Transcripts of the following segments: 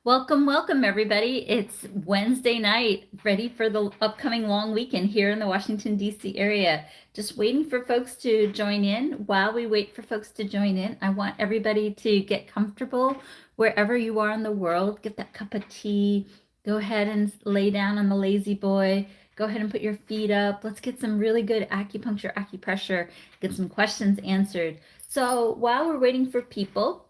Welcome, welcome, everybody. It's Wednesday night, ready for the upcoming long weekend here in the Washington, D.C. area. Just waiting for folks to join in. While we wait for folks to join in, I want everybody to get comfortable wherever you are in the world. Get that cup of tea. Go ahead and lay down on the lazy boy. Go ahead and put your feet up. Let's get some really good acupuncture, acupressure, get some questions answered. So while we're waiting for people,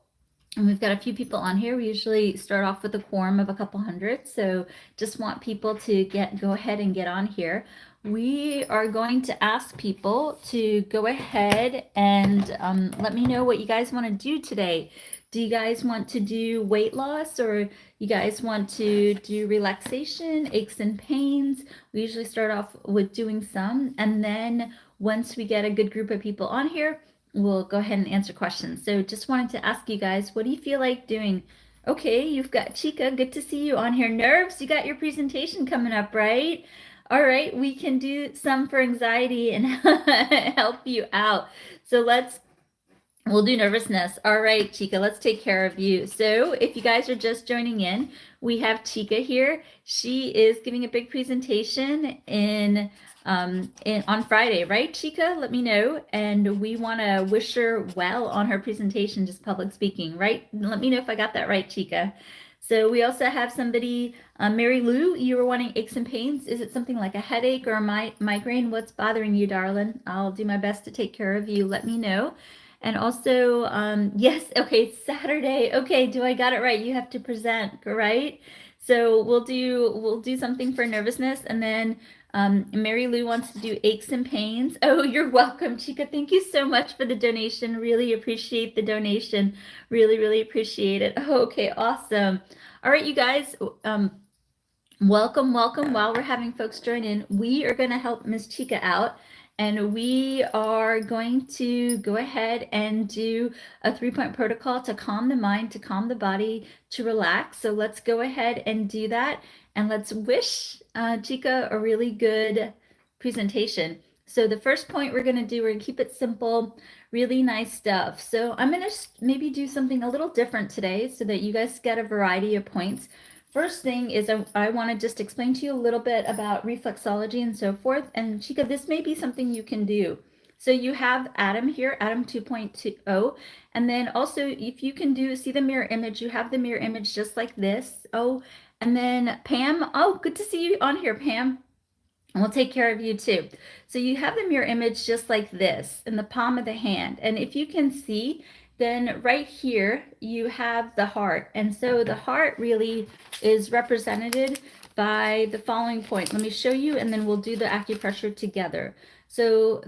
and we've got a few people on here. We usually start off with a quorum of a couple hundred. So just want people to go ahead and get on here. We are going to ask people to go ahead and let me know what you guys want to do today. Do you guys want to do weight loss, or you guys want to do relaxation, aches and pains? We usually start off with doing some, and then once we get a good group of people on here, we'll go ahead and answer questions. So just wanted to ask you guys, what do you feel like doing? Okay, you've got Chica. Good to see you on here. Nerves, you got your presentation coming up, right? All right, we can do some for anxiety and help you out. So we'll do nervousness. All right, Chica, let's take care of you. So if you guys are just joining in, we have Chica here. She is giving a big presentation on Friday, right, Chica? Let me know. And we want to wish her well on her presentation, just public speaking, right? Let me know if I got that right, Chica. So we also have somebody, Mary Lou, you were wanting aches and pains. Is it something like a headache or a migraine? What's bothering you, darling? I'll do my best to take care of you. Let me know. And also, yes, okay, Saturday. Okay, do I got it right? You have to present, right? So we'll do something for nervousness, and then Mary Lou wants to do aches and pains. Oh, you're welcome, Chica. Thank you so much for the donation. Really appreciate the donation. Really, really appreciate it. Okay, awesome. All right, you guys. Welcome, welcome. While we're having folks join in, we are going to help Miss Chica out. And we are going to go ahead and do a 3-point protocol to calm the mind, to calm the body, to relax. So let's go ahead and do that. And let's wish Chica a really good presentation. So the first point we're going to keep it simple, really nice stuff. So I'm going to maybe do something a little different today so that you guys get a variety of points. First thing is I want to just explain to you a little bit about reflexology and so forth. And Chica, this may be something you can do. So you have Adam here, Adam 2.20. And then also if you can see the mirror image, you have the mirror image just like this. Oh, and then Pam, oh, good to see you on here, Pam. And we'll take care of you too. So you have the mirror image just like this in the palm of the hand. And if you can see, then right here you have the heart. And so the heart really is represented by the following point. Let me show you, and then we'll do the acupressure together. So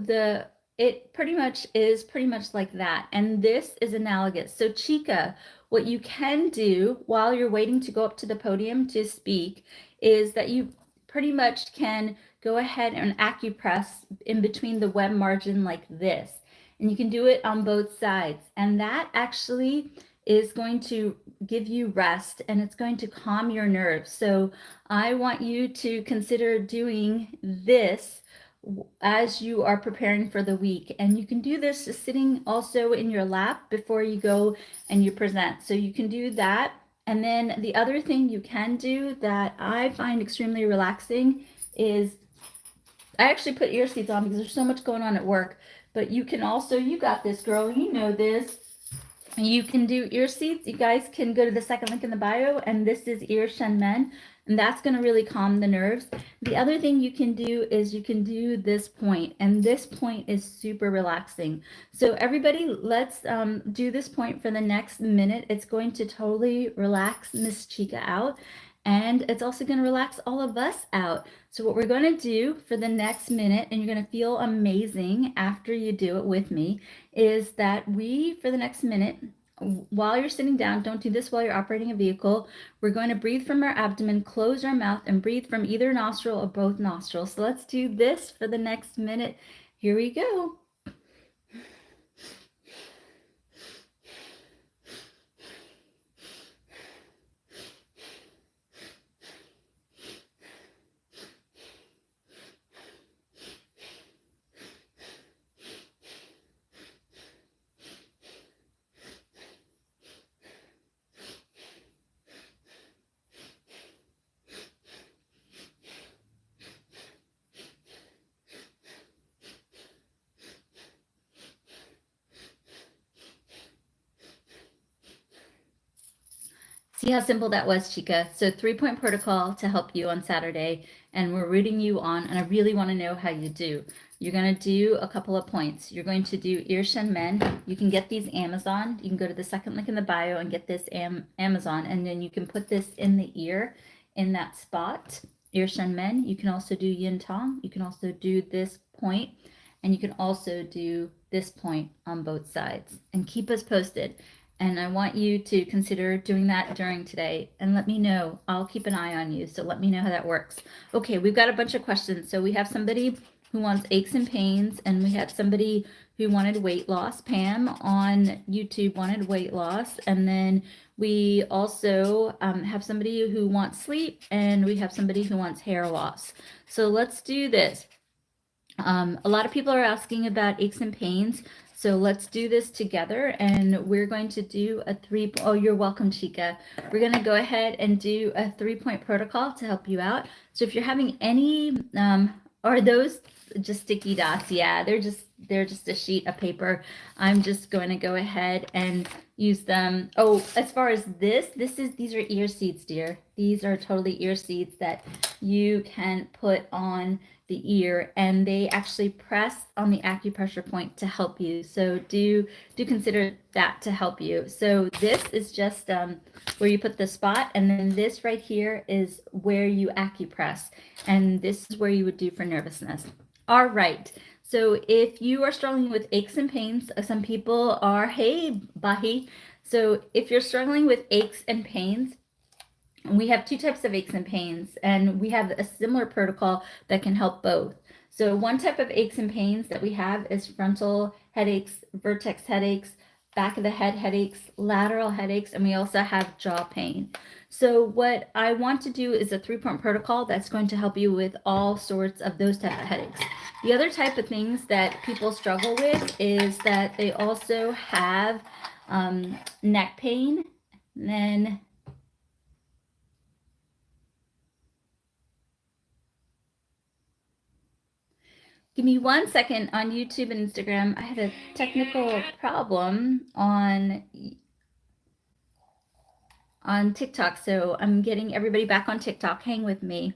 it pretty much is like that. And this is analogous. So Chica, what you can do while you're waiting to go up to the podium to speak is that you pretty much can go ahead and acupress in between the web margin like this. And you can do it on both sides. And that actually is going to give you rest, and it's going to calm your nerves. So I want you to consider doing this as you are preparing for the week. And you can do this just sitting also in your lap before you go and you present. So you can do that. And then the other thing you can do that I find extremely relaxing is I actually put ear seats on because there's so much going on at work. But you can also, you got this, girl, you know this. You can do ear seats. You guys can go to the second link in the bio, and this is ear shen men, and that's going to really calm the nerves. The other thing you can do is you can do this point, and this point is super relaxing. So everybody, let's do this point for the next minute. It's going to totally relax Miss Chica out, and it's also going to relax all of us out. So what we're going to do for the next minute, and you're going to feel amazing after you do it with me, is that for the next minute, while you're sitting down, don't do this while you're operating a vehicle. We're going to breathe from our abdomen, close our mouth, and breathe from either nostril or both nostrils. So let's do this for the next minute. Here we go. See how simple that was, Chica? So 3-point protocol to help you on Saturday, and we're rooting you on, and I really want to know how you do. You're going to do a couple of points. You're going to do ear shen men. You can get these Amazon. You can go to the second link in the bio and get this Amazon, and then you can put this in the ear in that spot. Ear shen men. You can also do yin tong. You can also do this point, and you can also do this point on both sides. And keep us posted. And I want you to consider doing that during today and let me know. I'll keep an eye on you. So let me know how that works. Okay, we've got a bunch of questions. So we have somebody who wants aches and pains, and we have somebody who wanted weight loss. Pam on YouTube wanted weight loss. And then we also have somebody who wants sleep, and we have somebody who wants hair loss. So let's do this. A lot of people are asking about aches and pains. So let's do this together, and we're going to do a oh, you're welcome, Chica. We're going to go ahead and do a 3-point protocol to help you out. So if you're having any, are those just sticky dots? Yeah, they're just a sheet of paper. I'm just going to go ahead and use them. Oh, as far as these are ear seeds, dear. These are totally ear seeds that you can put on the ear, and they actually press on the acupressure point to help you. So do consider that to help you. So this is just where you put the spot, and then this right here is where you acupress, and this is where you would do for nervousness. All right. So if you are struggling with aches and pains, some people are, hey, Bahi. So if you're struggling with aches and pains, we have 2 types of aches and pains, and we have a similar protocol that can help both. So one type of aches and pains that we have is frontal headaches, vertex headaches, back of the head headaches, lateral headaches, and we also have jaw pain. So what I want to do is a 3-point protocol that's going to help you with all sorts of those type of headaches. The other type of things that people struggle with is that they also have neck pain, and then give me 1 second on YouTube and Instagram. I had a technical problem on TikTok, so I'm getting everybody back on TikTok. Hang with me.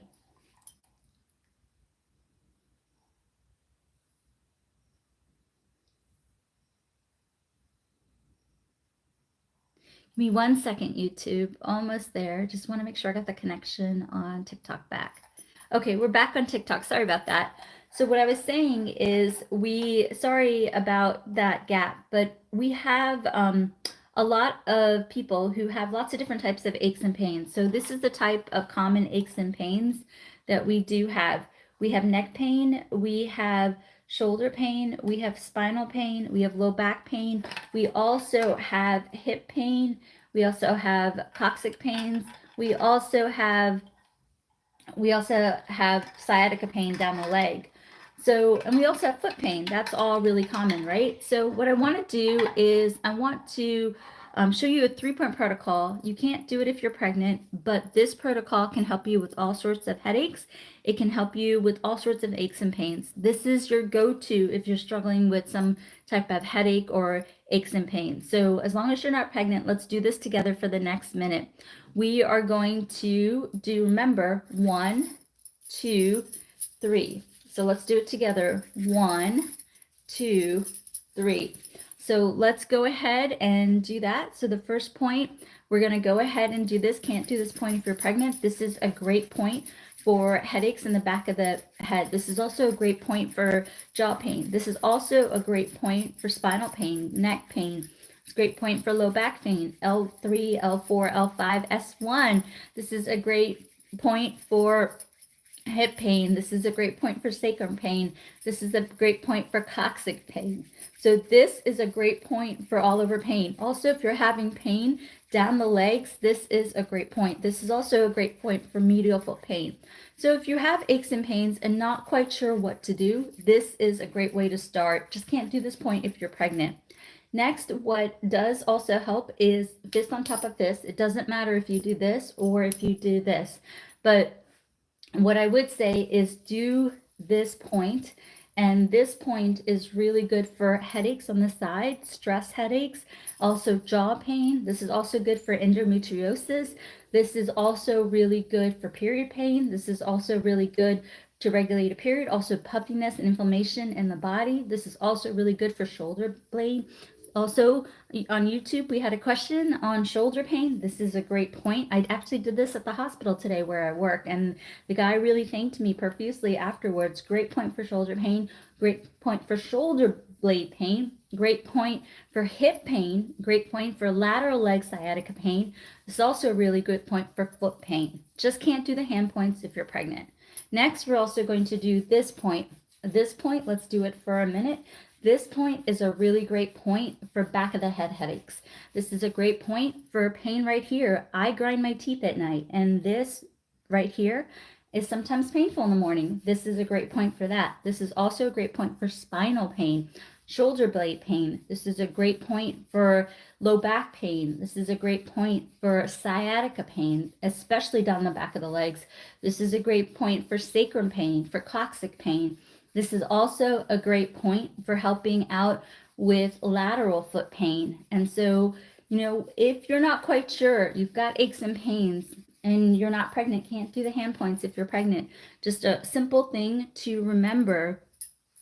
Give me 1 second, YouTube. Almost there. Just want to make sure I got the connection on TikTok back. Okay, we're back on TikTok. Sorry about that. So what I was saying is sorry about that gap, but we have a lot of people who have lots of different types of aches and pains. So this is the type of common aches and pains that we do have. We have neck pain, we have shoulder pain, we have spinal pain, we have low back pain, we also have hip pain, we also have coccyx pains, we also have sciatica pain down the leg. So, and we also have foot pain. That's all really common, right? So what I want to do is I want to show you a 3-point protocol. You can't do it if you're pregnant, but this protocol can help you with all sorts of headaches. It can help you with all sorts of aches and pains. This is your go-to if you're struggling with some type of headache or aches and pains. So as long as you're not pregnant, let's do this together for the next minute. We are going to do, remember, 1, 2, 3. So let's do it together. 1, 2, 3. So let's go ahead and do that. So the first point, we're going to go ahead and do this. Can't do this point if you're pregnant. This is a great point for headaches in the back of the head. This is also a great point for jaw pain. This is also a great point for spinal pain, neck pain. It's a great point for low back pain, L3, L4, L5, S1. This is a great point for hip pain. This is a great point for sacrum pain. This is a great point for coccyx pain. So this is a great point for all over pain. Also, if you're having pain down the legs, this is a great point. This is also a great point for medial foot pain. So if you have aches and pains and not quite sure what to do, this is a great way to start. Just can't do this point if you're pregnant. Next, what does also help is fist on top of fist. It doesn't matter if you do this or if you do this, but what I would say is do this point And this point is really good for headaches on the side, stress headaches, also jaw pain. This is also good for endometriosis. This is also really good for period pain. This is also really good to regulate a period, also puffiness and inflammation in the body. This is also really good for shoulder blade. Also, on YouTube, we had a question on shoulder pain. This is a great point. I actually did this at the hospital today where I work, and the guy really thanked me profusely afterwards. Great point for shoulder pain, great point for shoulder blade pain, great point for hip pain, great point for lateral leg sciatica pain. This is also a really good point for foot pain. Just can't do the hand points if you're pregnant. Next, we're also going to do this point. This point, let's do it for a minute. This point is a really great point for back of the head headaches. This is a great point for pain right here. I grind my teeth at night, and this right here is sometimes painful in the morning. This is a great point for that. This is also a great point for spinal pain, shoulder blade pain. This is a great point for low back pain. This is a great point for sciatica pain, especially down the back of the legs. This is a great point for sacrum pain, for coccyx pain. This is also a great point for helping out with lateral foot pain. And so, if you're not quite sure, you've got aches and pains, and you're not pregnant, can't do the hand points if you're pregnant, just a simple thing to remember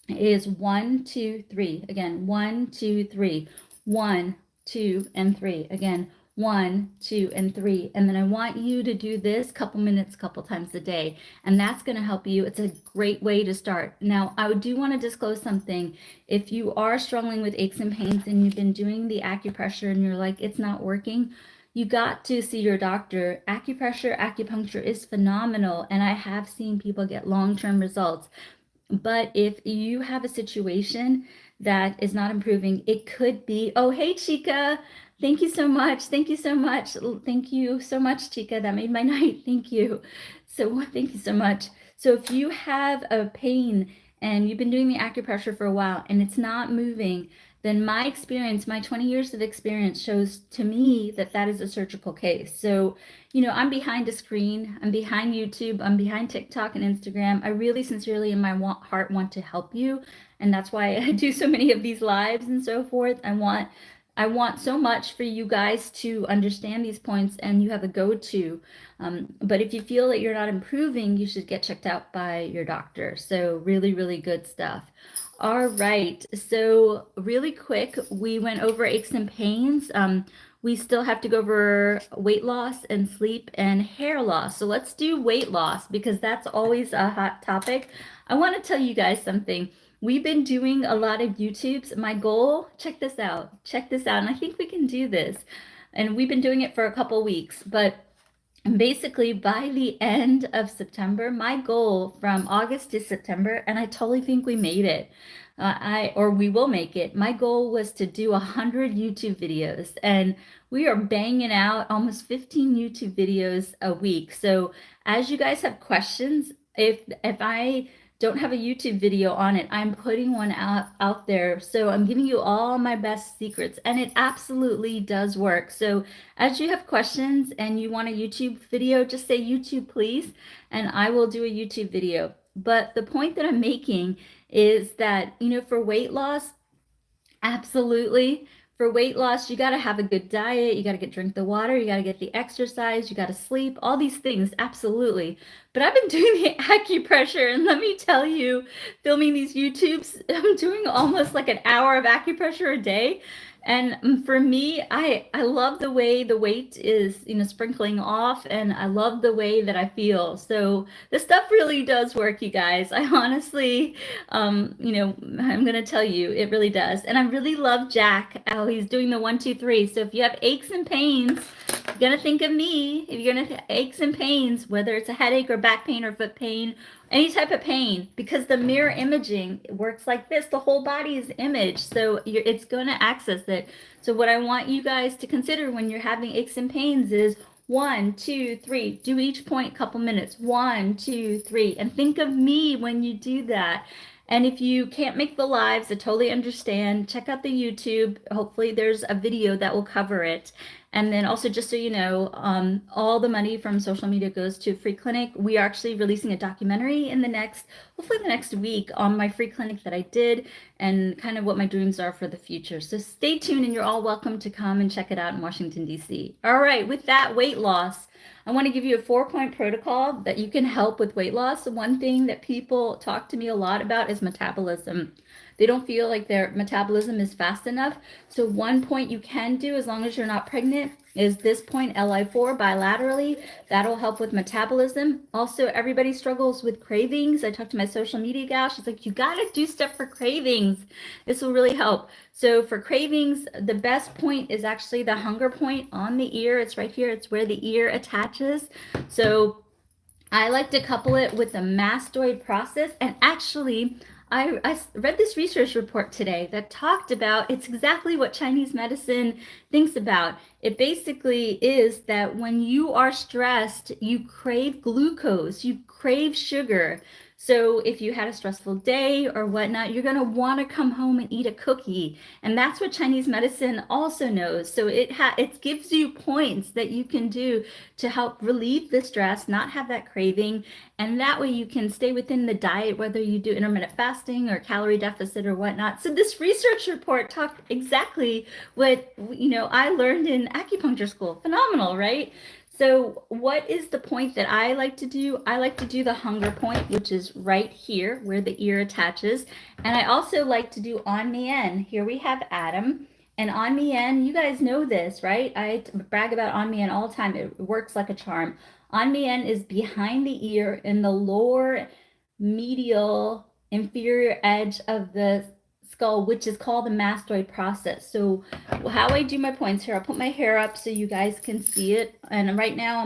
is 1, 2, 3. Again, 1, 2, 3. 1, 2, and 3. Again, 1, 2, and 3. And then I want you to do this couple minutes, couple times a day. And that's going to help you. It's a great way to start. Now, I do want to disclose something. If you are struggling with aches and pains and you've been doing the acupressure and you're like, it's not working, you got to see your doctor. Acupressure, acupuncture is phenomenal. And I have seen people get long-term results. But if you have a situation that is not improving, it could be, oh, hey, Chica, thank you so much. Thank you so much. Thank you so much, Chica. That made my night. Thank you. So thank you so much. So if you have a pain and you've been doing the acupressure for a while and it's not moving, then my experience, my 20 years of experience shows to me that that is a surgical case. So, I'm behind a screen, I'm behind YouTube, I'm behind TikTok and Instagram. I really sincerely in my heart want to help you. And that's why I do so many of these lives and so forth. I want so much for you guys to understand these points and you have a go-to. But if you feel that you're not improving, you should get checked out by your doctor. So really, really good stuff. All right, so really quick, we went over aches and pains. We still have to go over weight loss and sleep and hair loss. So let's do weight loss because that's always a hot topic. I want to tell you guys something. We've been doing a lot of YouTubes. My goal, check this out, and I think we can do this. And we've been doing it for a couple weeks, but basically by the end of September, my goal from August to September, and I totally think we made it, or we will make it. My goal was to do 100 YouTube videos, and we are banging out almost 15 YouTube videos a week. So as you guys have questions, if I don't have a YouTube video on it, I'm putting one out there. So I'm giving you all my best secrets, and it absolutely does work. So as you have questions and you want a YouTube video, just say YouTube, please, and I will do a YouTube video. But the point that I'm making is that, for weight loss, absolutely. For weight loss, you got to have a good diet. You got to drink the water. You got to get the exercise. You got to sleep. All these things, absolutely. But I've been doing the acupressure, and let me tell you, filming these YouTubes, I'm doing almost like an hour of acupressure a day. And for me, I love the way the weight is, sprinkling off, and I love the way that I feel. So this stuff really does work, you guys. I honestly, I'm going to tell you, it really does. And I really love Jack, how he's doing the 1, 2, 3. So if you have aches and pains, you're going to think of me. If you're going to have aches and pains, whether it's a headache or back pain or foot pain, any type of pain, because the mirror imaging works like this. The whole body is imaged, so it's going to access it. So what I want you guys to consider when you're having aches and pains is 1, 2, 3. Do each point a couple minutes. 1, 2, 3. And think of me when you do that. And if you can't make the lives, I totally understand. Check out the YouTube. Hopefully there's a video that will cover it. And then also, just so you know, all the money from social media goes to free clinic. We are actually releasing a documentary in hopefully the next week, on my free clinic that I did and kind of what my dreams are for the future. So stay tuned, and you're all welcome to come and check it out in Washington, D.C. All right, with that, weight loss. I want to give you a 4-point protocol that you can help with weight loss. One thing that people talk to me a lot about is metabolism. They don't feel like their metabolism is fast enough. So one point you can do, as long as you're not pregnant, is this point, LI4, bilaterally. That'll help with metabolism. Also, everybody struggles with cravings. I talked to my social media gal. She's like, you got to do stuff for cravings. This will really help. So for cravings, the best point is actually the hunger point on the ear. It's right here. It's where the ear attaches. So I like to couple it with the mastoid process. And actually, I read this research report today that talked about, it's exactly what Chinese medicine thinks about. It basically is that when you are stressed, you crave glucose, you crave sugar. So if you had a stressful day or whatnot, you're going to want to come home and eat a cookie. And that's what Chinese medicine also knows. So it gives you points that you can do to help relieve the stress, not have that craving. And that way you can stay within the diet, whether you do intermittent fasting or calorie deficit or whatnot. So this research report talked exactly what, I learned in acupuncture school. Phenomenal, right? So what is the point that I like to do? I like to do the hunger point, which is right here where the ear attaches. And I also like to do on mien. Here we have Adam. And on mien, you guys know this, right? I brag about on mien all the time. It works like a charm. On mien is behind the ear in the lower medial inferior edge of the skull, which is called the mastoid process. So how I do my points here, I'll put my hair up so you guys can see it. And right now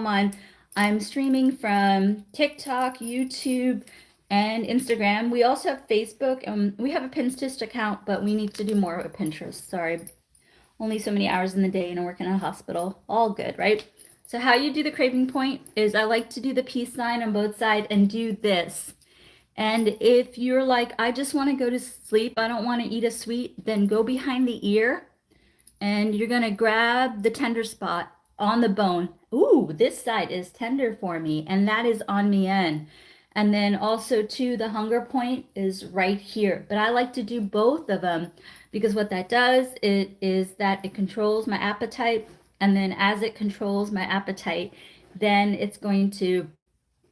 I'm streaming from TikTok, YouTube, and Instagram. We also have Facebook. We have a Pinterest account, but we need to do more with Pinterest. Sorry, only so many hours in the day and I work in a hospital. All good, right? So how you do the craving point is I like to do the peace sign on both sides and do this. And if you're like, I just want to go to sleep, I don't want to eat a sweet, then go behind the ear and you're going to grab the tender spot on the bone. Ooh, this side is tender for me, and that is on mien. And then also too, the hunger point is right here. But I like to do both of them because what that does is that it controls my appetite. And then as it controls my appetite, then it's going to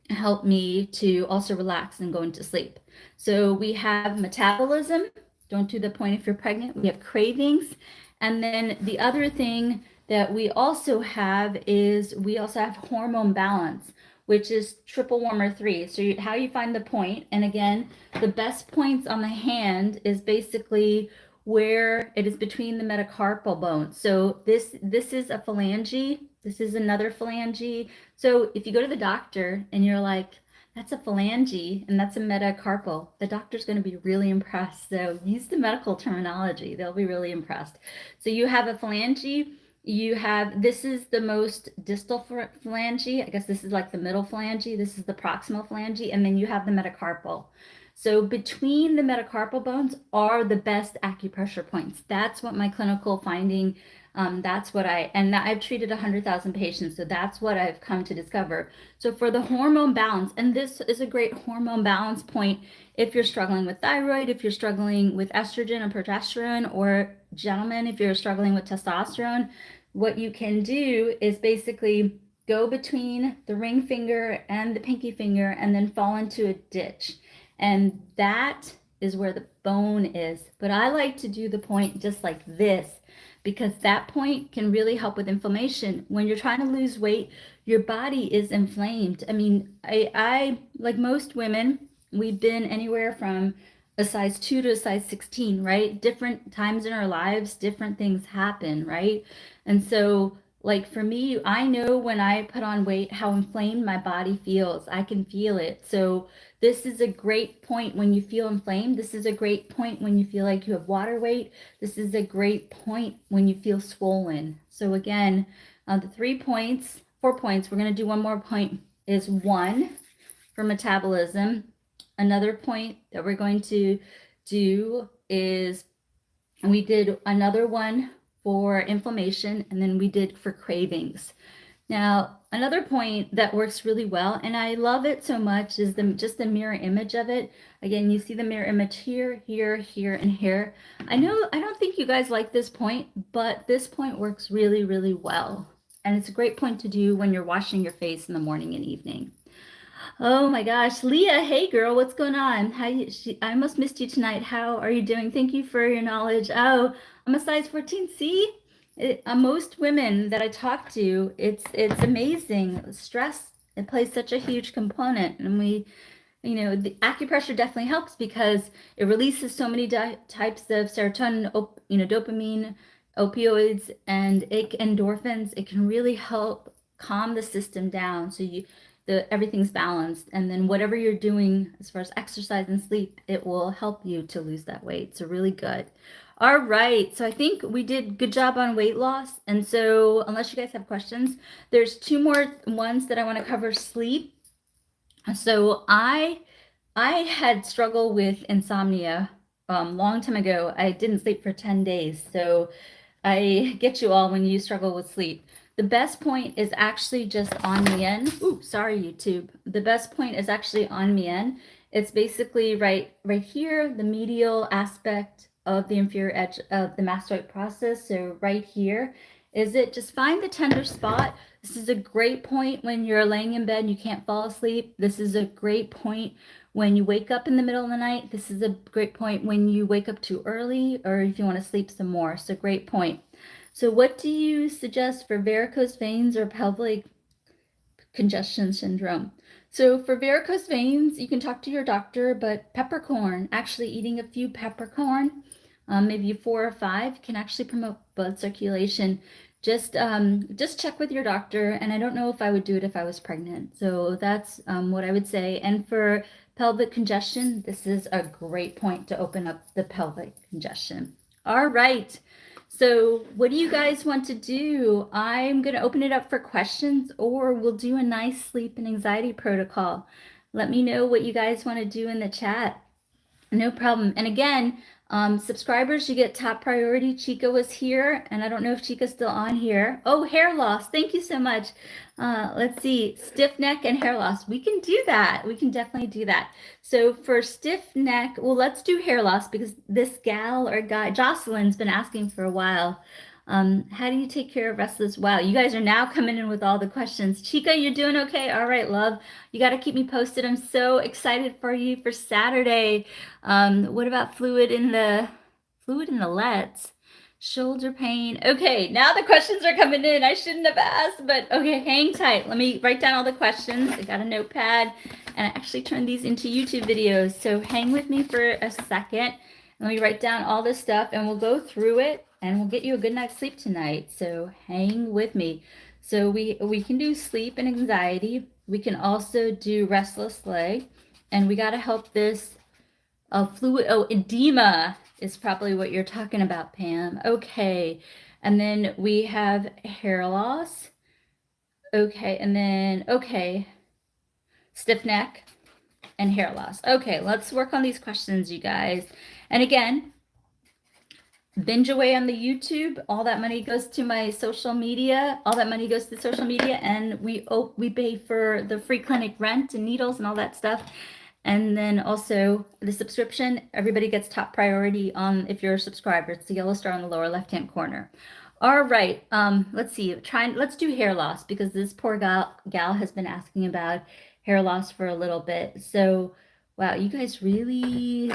help me to also relax and go into sleep. So we have metabolism. Don't do the point if you're pregnant. We have cravings. And then the other thing that we also have is we also have hormone balance, which is triple warmer 3. So how you find the point, and again, the best points on the hand is basically where it is between the metacarpal bones. So this is a phalange. This is another phalange. So if you go to the doctor and you're like, that's a phalange and that's a metacarpal, the doctor's going to be really impressed. So use the medical terminology. They'll be really impressed. So you have a phalange. This is the most distal phalange. I guess this is like the middle phalange. This is the proximal phalange. And then you have the metacarpal. So between the metacarpal bones are the best acupressure points. That's what my clinical finding, I've treated 100,000 patients. So that's what I've come to discover. So for the hormone balance, and this is a great hormone balance point if you're struggling with thyroid, if you're struggling with estrogen and progesterone, or gentlemen, if you're struggling with testosterone, what you can do is basically go between the ring finger and the pinky finger and then fall into a ditch. And that is where the bone is. But I like to do the point just like this because that point can really help with inflammation. When you're trying to lose weight, your body is inflamed. I mean, I like most women, we've been anywhere from a size 2 to a size 16, right? Different times in our lives, different things happen, right? And so like for me, I know when I put on weight how inflamed my body feels. I can feel it. So this is a great point when you feel inflamed. This is a great point when you feel like you have water weight. This is a great point when you feel swollen. So again, the 4 points, we're going to do one more point, is 1 for metabolism, Another point that we're going to do is we did another one for inflammation, and then we did for cravings. Now, another point that works really well, and I love it so much, is just the mirror image of it. Again, you see the mirror image here, here, here, and here. I don't think you guys like this point, but this point works really, really well. And it's a great point to do when you're washing your face in the morning and evening. Oh my gosh, Leah, hey girl, what's going on? I almost missed you tonight. How are you doing? Thank you for your knowledge. Oh, I'm a size 14. See, most women that I talk to, it's amazing. Stress, it plays such a huge component, and the acupressure definitely helps because it releases so many types of serotonin, dopamine, opioids, and endorphins. It can really help calm the system down, so everything's balanced. And then whatever you're doing as far as exercise and sleep, it will help you to lose that weight. So really good. All right, so I think we did good job on weight loss. And so unless you guys have questions, there's two more ones that I want to cover. Sleep. So I had struggled with insomnia long time ago. I didn't sleep for 10 days. So I get you all when you struggle with sleep. The best point is actually just on Mien. Ooh, sorry, YouTube. The best point is actually on Mien. It's basically right here, the medial aspect of the inferior edge of the mastoid process. So right here is it. Just find the tender spot. This is a great point when you're laying in bed and you can't fall asleep. This is a great point when you wake up in the middle of the night. This is a great point when you wake up too early or if you want to sleep some more. So great point. So what do you suggest for varicose veins or pelvic congestion syndrome? So for varicose veins, you can talk to your doctor, but peppercorn, actually eating a few peppercorn, maybe 4 or 5, can actually promote blood circulation. Just check with your doctor, and I don't know if I would do it if I was pregnant. So that's what I would say. And for pelvic congestion, this is a great point to open up the pelvic congestion. All right. So what do you guys want to do? I'm going to open it up for questions, or we'll do a nice sleep and anxiety protocol. Let me know what you guys want to do in the chat. No problem. And again, subscribers, you get top priority. Chica was here, and I don't know if Chica's still on here. Oh, hair loss. Thank you so much. Let's see. Stiff neck and hair loss. We can do that. We can definitely do that. So for stiff neck, well, let's do hair loss because this gal or guy, Jocelyn's been asking for a while. How do you take care of restless? Wow, you guys are now coming in with all the questions. Chica, you're doing okay? All right, love. You got to keep me posted. I'm so excited for you for Saturday. What about fluid in the lets? Shoulder pain. Okay, now the questions are coming in. I shouldn't have asked, but okay, hang tight. Let me write down all the questions. I got a notepad, and I actually turned these into YouTube videos. So hang with me for a second. Let me write down all this stuff, and we'll go through it, and we'll get you a good night's sleep tonight. So hang with me. So we can do sleep and anxiety. We can also do restless leg, and we got to help this fluid. Oh, edema is probably what you're talking about, Pam. Okay, and then we have hair loss. Okay, and then stiff neck and hair loss. Okay, let's work on these questions, you guys. And again, binge away on the YouTube. All that money goes to my social media. All that money goes to social media, and we pay for the free clinic rent and needles and all that stuff. And then also the subscription, everybody gets top priority on if you're a subscriber. It's the yellow star in the lower left-hand corner. All right, let's see. Let's do hair loss because this poor gal has been asking about hair loss for a little bit. So, wow, you guys really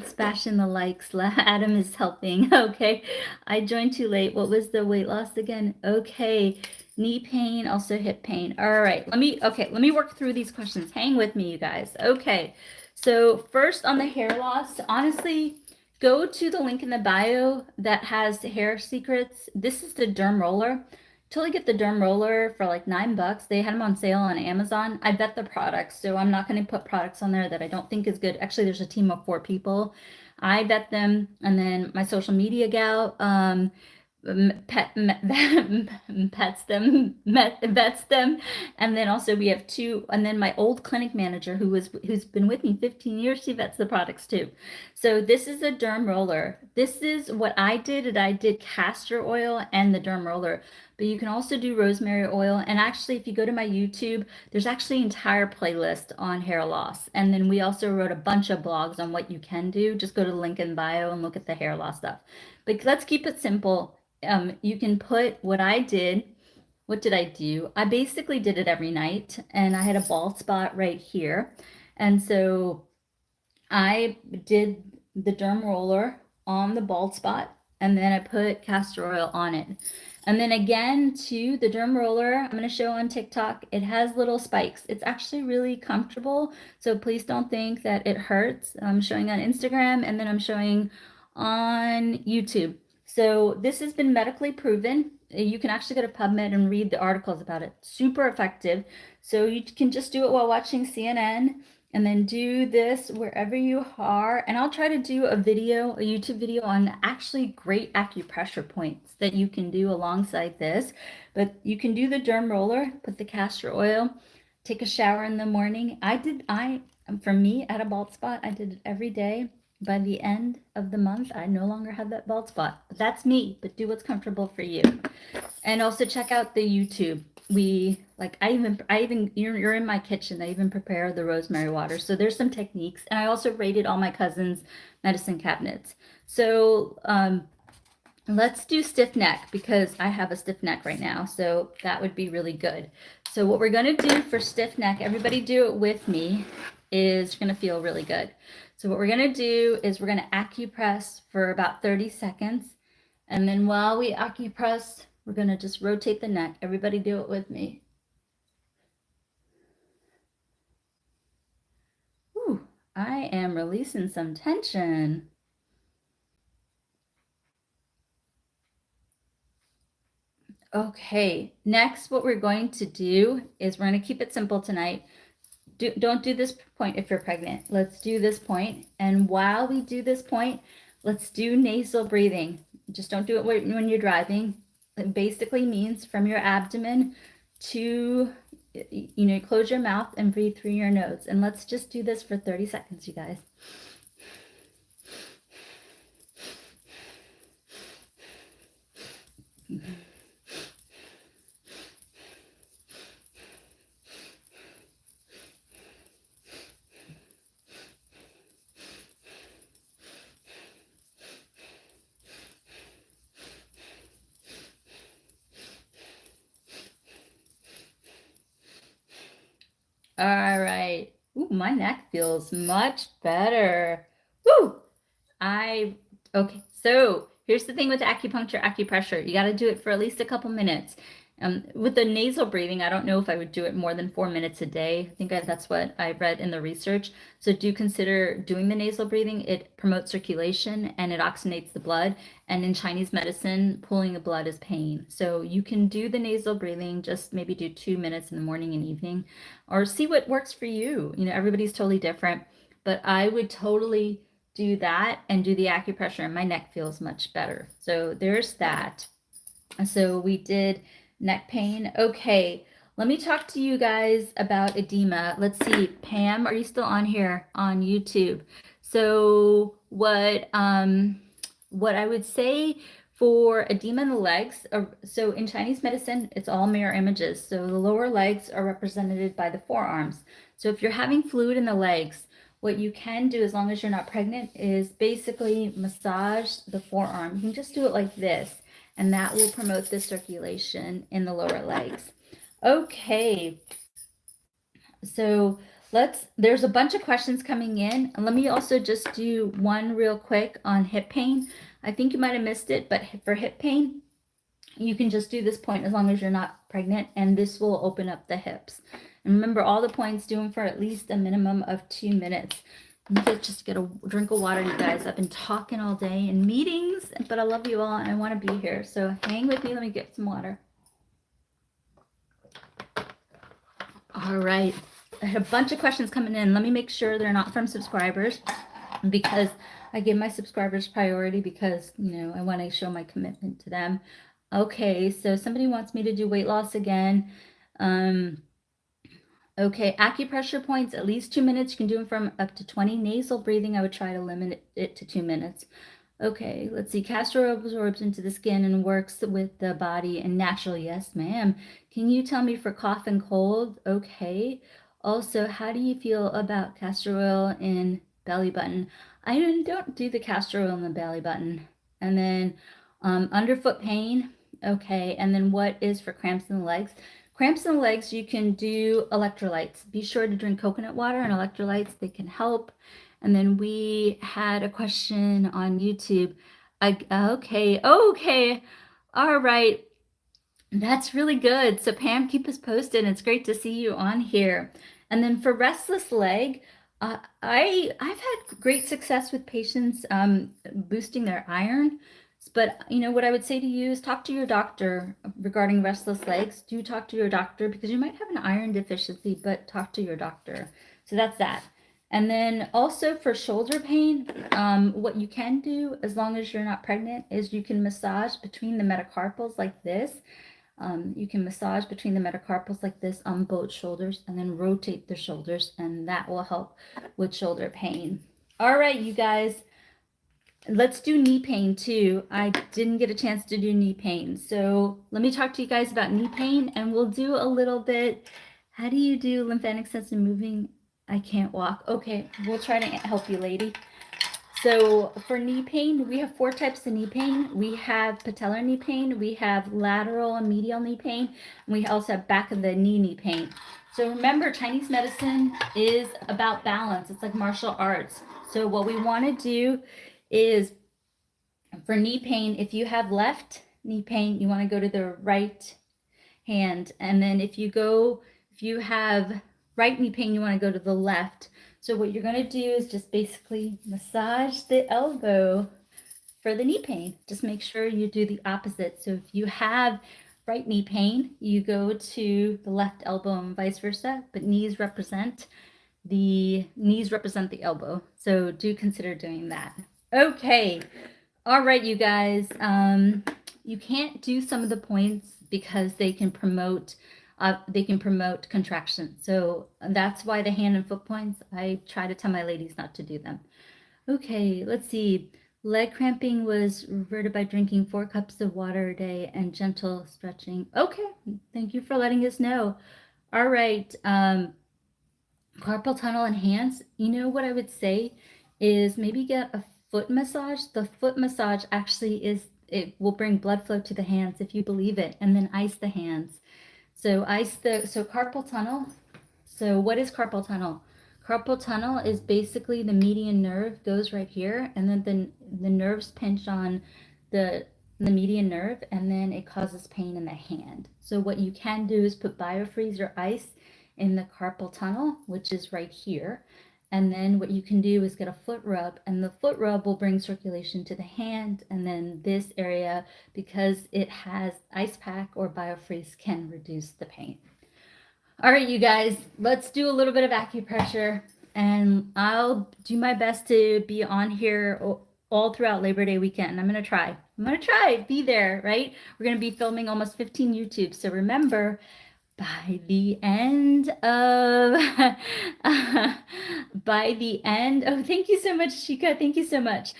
smashing the likes. Adam is helping. Okay, I joined too late. What was the weight loss again? Okay, knee pain, also hip pain. All right, let me work through these questions. Hang with me, you guys. Okay, so first on the hair loss, honestly, go to the link in the bio that has hair secrets. This is the derm roller. Totally get the derm roller for like $9. They had them on sale on Amazon. I vet the products, so I'm not going to put products on there that I don't think is good. Actually, there's a team of 4 people. I vet them, and then my social media gal pets them, vets them, and then also we have two. And then my old clinic manager, who's been with me 15 years, she vets the products too. So this is a derm roller. This is what I did. I did castor oil and the derm roller, but you can also do rosemary oil. And actually, if you go to my YouTube, there's actually an entire playlist on hair loss. And then we also wrote a bunch of blogs on what you can do. Just go to the link in bio and look at the hair loss stuff. But let's keep it simple. You can put what I did. What did I do? I basically did it every night, and I had a bald spot right here. And so I did the derm roller on the bald spot, and then I put castor oil on it. And then again to the derm roller, I'm going to show on TikTok. It has little spikes. It's actually really comfortable. So please don't think that it hurts. I'm showing on Instagram, and then I'm showing on YouTube. So this has been medically proven. You can actually go to PubMed and read the articles about it. Super effective. So you can just do it while watching CNN, and then do this wherever you are. And I'll try to do a YouTube video on actually great acupressure points that you can do alongside this. But you can do the derm roller, put the castor oil, take a shower in the morning. For me, at a bald spot, I did it every day. By the end of the month, I no longer have that bald spot. But that's me, but do what's comfortable for you. And also check out the YouTube. You're in my kitchen. I even prepare the rosemary water. So there's some techniques. And I also rated all my cousins' medicine cabinets. So let's do stiff neck, because I have a stiff neck right now. So that would be really good. So what we're going to do for stiff neck, everybody do it with me, is going to feel really good. So what we're going to do is we're going to acupress for about 30 seconds. And then while we acupress, we're going to just rotate the neck. Everybody do it with me. Ooh, I am releasing some tension. Okay, next what we're going to do is we're going to keep it simple tonight. Don't do this point if you're pregnant. Let's do this point. And while we do this point, let's do nasal breathing. Just don't do it when you're driving. It basically means from your abdomen to, close your mouth and breathe through your nose. And let's just do this for 30 seconds, you guys. All right. Ooh, my neck feels much better. Woo! Okay, so here's the thing with acupuncture, acupressure. You got to do it for at least a couple minutes. With the nasal breathing, I don't know if I would do it more than 4 minutes a day. I think that's what I read in the research. So do consider doing the nasal breathing. It promotes circulation and it oxygenates the blood. And in Chinese medicine, pulling the blood is pain. So you can do the nasal breathing, just maybe do 2 minutes in the morning and evening, or see what works for you. Everybody's totally different, but I would totally do that and do the acupressure, and my neck feels much better. So there's that. So we did neck pain. Okay, let me talk to you guys about edema. Let's see, Pam, are you still on here on YouTube? So what I would say for edema in the legs, so in Chinese medicine, it's all mirror images. So the lower legs are represented by the forearms. So if you're having fluid in the legs, what you can do, as long as you're not pregnant, is basically massage the forearm. You can just do it like this, and that will promote the circulation in the lower legs. Okay, so there's a bunch of questions coming in. And let me also just do one real quick on hip pain. I think you might have missed it, but for hip pain, you can just do this point as long as you're not pregnant, and this will open up the hips. And remember, all the points do them for at least a minimum of 2 minutes. Let me just get a drink of water, you guys. I've been talking all day in meetings, but I love you all and I want to be here. So hang with me. Let me get some water. All right. I had a bunch of questions coming in. Let me make sure they're not from subscribers. because I give my subscribers priority because, you know, I want to show my commitment to them. Okay, so somebody wants me to do weight loss again. Okay, acupressure points, at least 2 minutes. You can do them from up to 20. Nasal breathing, I would try to limit it to 2 minutes. Okay, let's see. Castor oil absorbs into the skin and works with the body and naturally. Yes, ma'am. Can you tell me for cough and cold? Okay. Also, how do you feel about castor oil in belly button? I don't do the castor oil in the belly button. And then underfoot pain. Okay. And then what is for cramps in the legs? Cramps in the legs, you can do electrolytes. Be sure to drink coconut water and electrolytes. They can help. And then we had a question on YouTube. Okay. All right. That's really good. So Pam, keep us posted. It's great to see you on here. And then for restless leg, I've had great success with patients boosting their iron. But you know what I would say to you is talk to your doctor regarding restless legs. Do talk to your doctor because you might have an iron deficiency, but talk to your doctor. So that's that. And then also for shoulder pain, what you can do as long as you're not pregnant is you can massage between the metacarpals like this. You can massage between the metacarpals like this on both shoulders and then rotate the shoulders, and that will help with shoulder pain. All right, you guys, let's do knee pain too. I didn't get a chance to do knee pain. So let me talk to you guys about knee pain, and we'll do a little bit. How do you do lymphatic system moving? I can't walk. Okay, we'll try to help you, lady. So for knee pain, we have 4 types of knee pain. We have patellar knee pain, we have lateral and medial knee pain, and we also have back of the knee pain. So remember, Chinese medicine is about balance. It's like martial arts. So what we want to do is for knee pain, if you have left knee pain, you want to go to the right hand. And then if you have right knee pain, you want to go to the left. So what you're going to do is just basically massage the elbow for the knee pain. Just make sure you do the opposite. So if you have right knee pain, you go to the left elbow and vice versa, but knees represent the elbow. So do consider doing that. Okay. All right, you guys. You can't do some of the points because they can promote contraction. So that's why the hand and foot points, I try to tell my ladies not to do them. Okay, let's see. Leg cramping was reverted by drinking 4 cups of water a day and gentle stretching. Okay, thank you for letting us know. All right, carpal tunnel and hands. You know what I would say is maybe get a foot massage. The foot massage actually it will bring blood flow to the hands if you believe it, and then ice the hands. So carpal tunnel. So what is carpal tunnel? Carpal tunnel is basically the median nerve goes right here, and then the nerves pinch on the median nerve, and then it causes pain in the hand. So what you can do is put biofreeze or ice in the carpal tunnel, which is right here. And then what you can do is get a foot rub, and the foot rub will bring circulation to the hand. And then this area, because it has ice pack or biofreeze, can reduce the pain. All right, you guys, let's do a little bit of acupressure, and I'll do my best to be on here all throughout Labor Day weekend. I'm going to try, be there, right? We're going to be filming almost 15 YouTubes. So remember, by the end, oh, thank you so much, Chica. Thank you so much.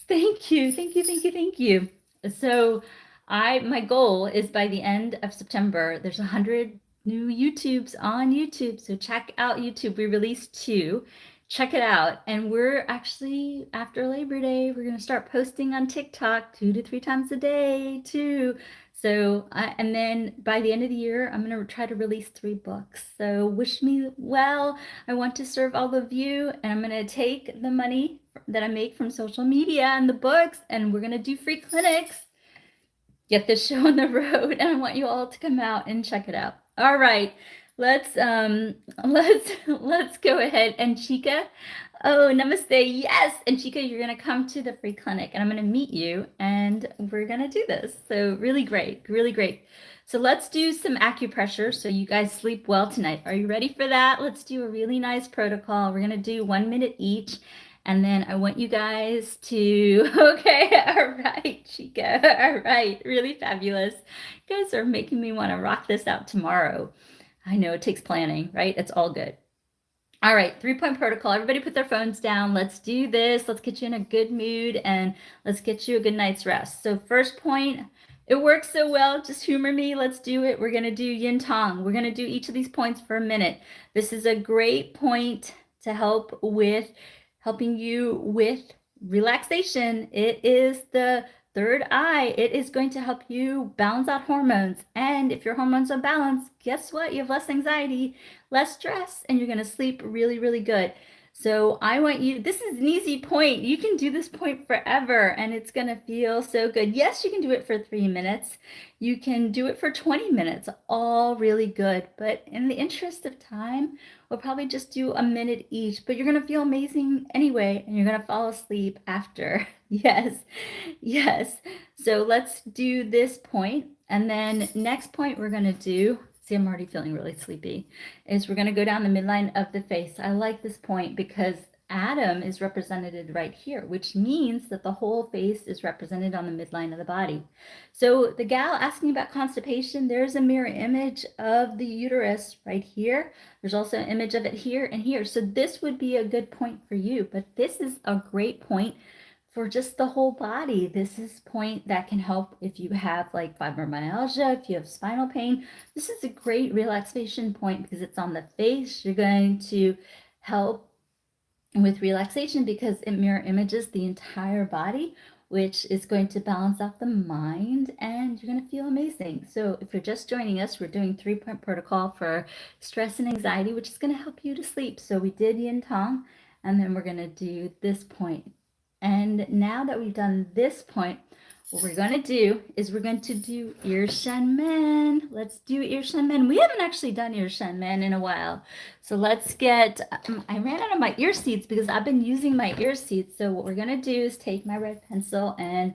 Thank you. So my goal is by the end of September, there's 100 new YouTubes on YouTube. So check out YouTube. We released 2. Check it out. And we're actually, after Labor Day, we're going to start posting on TikTok 2 to 3 times a day too. So, and then by the end of the year, I'm going to try to release 3 books. So wish me well. I want to serve all of you, and I'm going to take the money that I make from social media and the books, and we're going to do free clinics, get this show on the road, and I want you all to come out and check it out. All right, let's go ahead. And Chica, oh, namaste. Yes. And Chica, you're going to come to the free clinic, and I'm going to meet you, and we're going to do this. So really great. So let's do some acupressure so you guys sleep well tonight. Are you ready for that? Let's do a really nice protocol. We're going to do 1 minute each. And then I want you guys to, okay, all right, Chica, all right, really fabulous. You guys are making me want to rock this out tomorrow. I know it takes planning, right? It's all good. All right, 3-point protocol. Everybody put their phones down. Let's do this. Let's get you in a good mood and let's get you a good night's rest. So first point, it works so well. Just humor me. Let's do it. We're going to do yin tong. We're going to do each of these points for a minute. This is a great point to helping you with relaxation. It is the third eye. It is going to help you balance out hormones. And if your hormones are balanced, guess what? You have less anxiety, less stress, and you're going to sleep really, really good. So I want you, this is an easy point. You can do this point forever and it's going to feel so good. Yes, you can do it for 3 minutes. You can do it for 20 minutes, all really good. But in the interest of time, we'll probably just do a minute each, but you're going to feel amazing anyway, and you're going to fall asleep after. Yes, yes. So let's do this point. And then next point we're going to do, see, I'm already feeling really sleepy, is we're going to go down the midline of the face. I like this point because Adam is represented right here, which means that the whole face is represented on the midline of the body. So the gal asking about constipation, there's a mirror image of the uterus right here. There's also an image of it here and here. So this would be a good point for you, but this is a great point for just the whole body. This is a point that can help if you have like fibromyalgia, if you have spinal pain. This is a great relaxation point because it's on the face. You're going to help with relaxation because it mirror images the entire body, which is going to balance out the mind, and you're going to feel amazing. So if you're just joining us, we're doing 3-point protocol for stress and anxiety, which is going to help you to sleep. So we did yin tong, and then we're going to do this point. And now that we've done this point, what we're going to do is we're going to do Ir Shen Men. Let's do Ir Shen Men. We haven't actually done Ir Shen Men in a while. So let's get, I ran out of my ear seats because I've been using my ear seats. So what we're going to do is take my red pencil and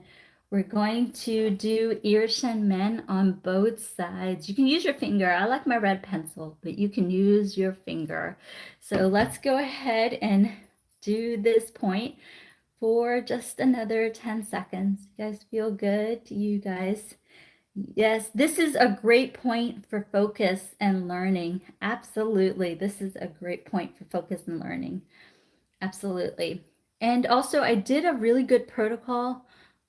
we're going to do Ir Shen Men on both sides. You can use your finger. I like my red pencil, but you can use your finger. So let's go ahead and do this point for just another 10 seconds. You guys feel good? You guys? Yes, this is a great point for focus and learning. Absolutely. This is a great point for focus and learning. Absolutely. And also, I did a really good protocol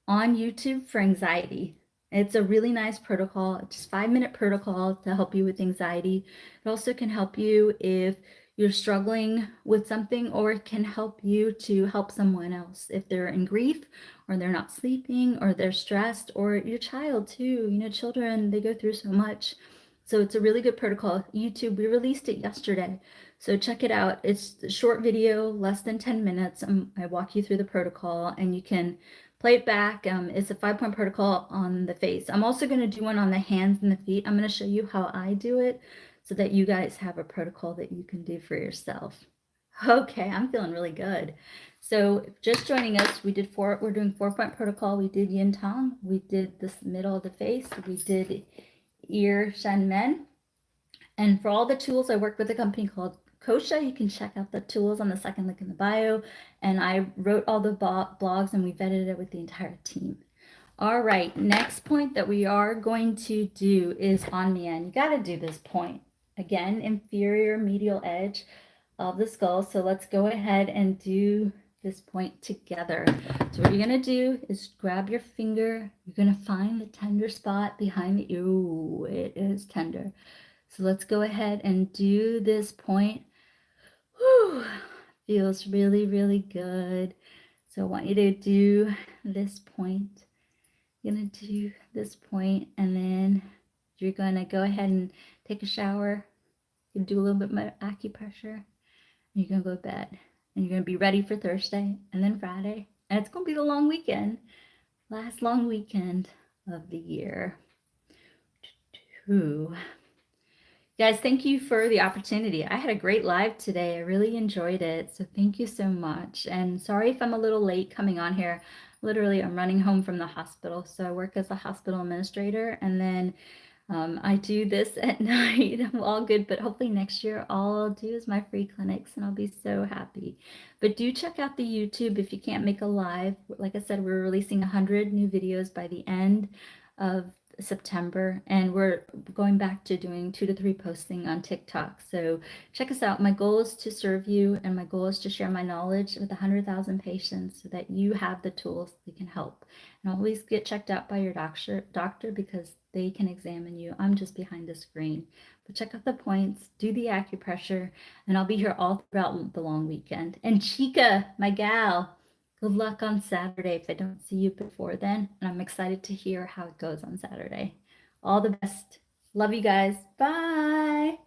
on YouTube for anxiety. It's a really nice protocol, just 5-minute protocol to help you with anxiety. It also can help you if you're struggling with something, or it can help you to help someone else if they're in grief or they're not sleeping or they're stressed, or your child too. You know, children, they go through so much. So it's a really good protocol. YouTube, we released it yesterday. So check it out. It's a short video, less than 10 minutes. I walk you through the protocol and you can play it back. It's a 5-point protocol on the face. I'm also going to do one on the hands and the feet. I'm going to show you how I do it so that you guys have a protocol that you can do for yourself. Okay, I'm feeling really good. So just joining us, we're doing 4-point protocol. We did yin tong. We did this middle of the face. We did Ir Shen Men. And for all the tools, I worked with a company called Kosha. You can check out the tools on the second link in the bio. And I wrote all the blogs and we vetted it with the entire team. All right, next point that we are going to do is on Mian. You got to do this point. Again, inferior medial edge of the skull. So let's go ahead and do this point together. So what you're going to do is grab your finger. You're going to find the tender spot behind the ear. Ooh, it is tender. So let's go ahead and do this point. Whew, feels really, really good. So I want you to do this point. You're going to do this point, and then you're going to go ahead and take a shower. You do a little bit more acupressure, and you're going to go to bed. And you're going to be ready for Thursday and then Friday. And it's going to be the long weekend, last long weekend of the year. Ooh. Guys, thank you for the opportunity. I had a great live today. I really enjoyed it. So thank you so much. And sorry if I'm a little late coming on here. Literally, I'm running home from the hospital. So I work as a hospital administrator. And then I do this at night. I'm all good, but hopefully next year all I'll do is my free clinics and I'll be so happy. But do check out the YouTube if you can't make a live. Like I said, we're releasing 100 new videos by the end of September, and we're going back to doing 2 to 3 posting on TikTok. So check us out. My goal is to serve you, and my goal is to share my knowledge with 100,000 patients so that you have the tools that can help. And always get checked out by your doctor because they can examine you. I'm just behind the screen. But check out the points, do the acupressure, and I'll be here all throughout the long weekend. And Chica, my gal, good luck on Saturday if I don't see you before then. And I'm excited to hear how it goes on Saturday. All the best. Love you guys. Bye.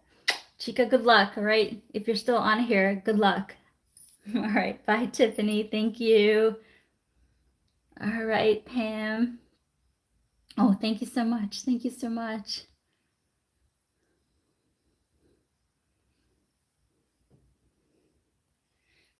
Chica, good luck. All right. If you're still on here, good luck. All right. Bye, Tiffany. Thank you. All right, Pam. Oh, thank you so much. Thank you so much.